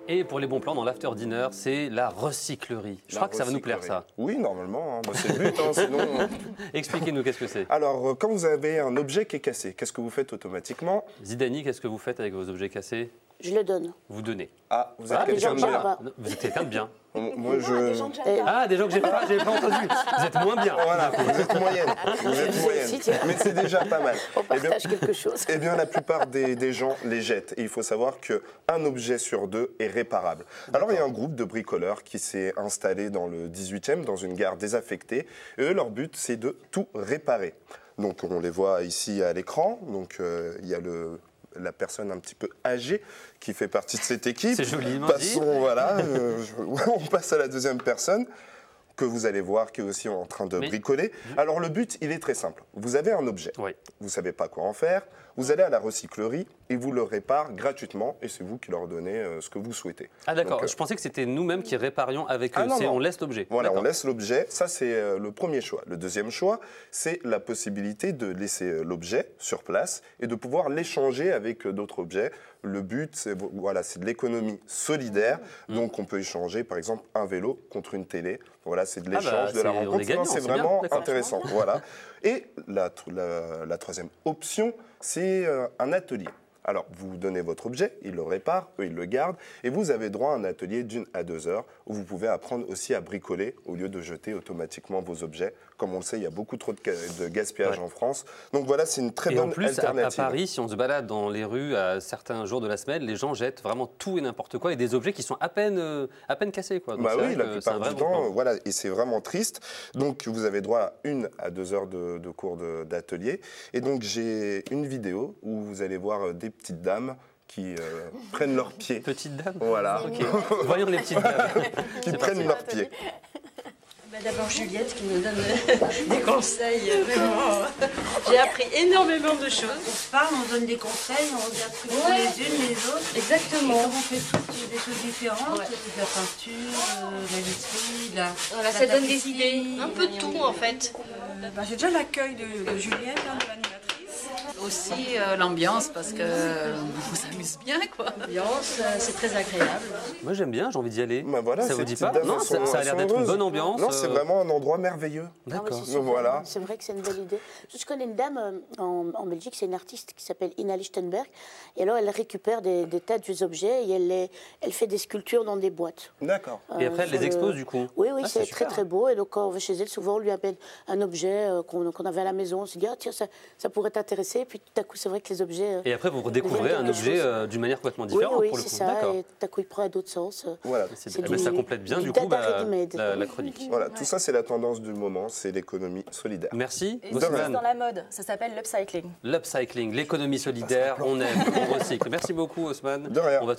Et pour les bons plans dans l'after dinner, c'est la recyclerie. Je crois que ça va nous plaire, ça. Oui, normalement, hein. Bah, c'est le but, hein, sinon... Expliquez-nous, qu'est-ce que c'est? Alors, quand vous avez un objet qui est cassé, qu'est-ce que vous faites automatiquement? Zidani, qu'est-ce que vous faites avec vos objets cassés? Je le donne. Vous donnez. Ah, vous êtes Ah, quelqu'un de des gens bien. pas. Vous êtes quelqu'un de bien. Moi, je... Ah, des gens que j'ai pas entendu. Vous êtes moins bien. Voilà, vous êtes moyenne. Vous êtes moyenne. Si, tiens. Mais c'est déjà pas mal. On Eh bien- partage quelque chose. Eh bien, la plupart des gens les jettent. Et il faut savoir qu'un objet sur deux est réparable. Alors, il y a un groupe de bricoleurs qui s'est installé dans le 18e, dans une gare désaffectée. Et eux, leur but, c'est de tout réparer. Donc, on les voit ici à l'écran. Donc, il y a la personne un petit peu âgée qui fait partie de cette équipe. C'est joliment dit. Passons, voilà, on passe à la deuxième personne que vous allez voir qui est aussi en train de Mais- bricoler. Alors le but, il est très simple. Vous avez un objet, Oui. vous ne savez pas quoi en faire, vous allez à la recyclerie et vous le réparez gratuitement et c'est vous qui leur donnez ce que vous souhaitez. Ah d'accord, Donc, je pensais que c'était nous-mêmes qui réparions avec eux. Ah, non, C'est- non. On laisse l'objet. Voilà, on D'accord. laisse l'objet. Ça, c'est le premier choix. Le deuxième choix, c'est la possibilité de laisser l'objet sur place et de pouvoir l'échanger avec d'autres objets. Le but, c'est voilà, c'est de l'économie solidaire. Donc, on peut échanger, par exemple, un vélo contre une télé. Voilà, c'est de bah, l'échange, de la c'est- on est rencontre. gagnant, Non, c'est c'est bien, vraiment d'accord. intéressant. Voilà. Et la troisième option, c'est un atelier. Alors, vous donnez votre objet, ils le réparent, eux, ils le gardent, et vous avez droit à un atelier d'1 à 2 heures où vous pouvez apprendre aussi à bricoler au lieu de jeter automatiquement vos objets. Comme on le sait, il y a beaucoup trop de gaspillage Ouais. en France. Donc voilà, c'est une très Et bonne en plus, à alternative. Paris, si on se balade dans les rues à certains jours de la semaine, les gens jettent vraiment tout et n'importe quoi et des objets qui sont à peine cassés. Quoi. Donc Bah c'est oui, vrai la que c'est un plupart vrai du bon temps, plan. voilà, et c'est vraiment triste. Donc vous avez droit à 1 à 2 heures de cours d'atelier. Et donc j'ai une vidéo où vous allez voir des petites dames qui prennent leurs pieds. Petite dame. Voilà, Ok. Voyons les petites dames. qui C'est prennent parti. leurs pieds. Bah, d'abord Juliette qui nous donne des conseils, vraiment. J'ai appris énormément de choses. On se parle, on donne des conseils, on regarde ce que font les unes, les autres. Et Exactement. comme on fait toutes des choses différentes, Ouais. de la peinture, de la literie, de la Voilà, de ça la donne des tapisserie. idées, un peu de tout en fait. Bah, j'ai déjà l'accueil de Juliette, hein, de l'animatrice. Aussi l'ambiance parce que on s'amuse bien quoi. L'ambiance, c'est très agréable. Moi j'aime bien, j'ai envie d'y aller. Bah voilà, ça ces vous dit petites pas? dames, Non, elles ça, sont- ça a elles l'air sont d'être une heureuses. bonne ambiance. Non, c'est vraiment un endroit merveilleux. Ah oui, D'accord. c'est super. Voilà. C'est vrai que c'est une belle idée. Je connais une dame en Belgique, c'est une artiste qui s'appelle Ina Lichtenberg. Et alors, elle récupère des tas de vieux objets et elle fait des sculptures dans des boîtes. D'accord. Et après, elle sur les expose du coup. Oui, oui, Ah, c'est très super. très beau. Et donc, quand on va chez elle, souvent, on lui appelle un objet qu'on avait à la maison. On se dit, ah, tiens, ça pourrait t'intéresser. Et puis, tout à coup, c'est vrai que les objets. Et après, vous redécouvrez un quelque objet chose. d'une manière complètement Oui, différente oui, pour le c'est coup. ça. D'accord. Et tout à coup, il prend à d'autres sens. Voilà. C'est c'est bien. Eh ben, ça complète bien du coup dada ready-made. la chronique. Voilà, tout ça, c'est la tendance du moment, c'est l'économie solidaire. Merci, Et c'est Osman. dans la mode, ça s'appelle l'upcycling. L'upcycling, l'économie solidaire, on aime, on recycle. Merci beaucoup, Osman. De rien. On va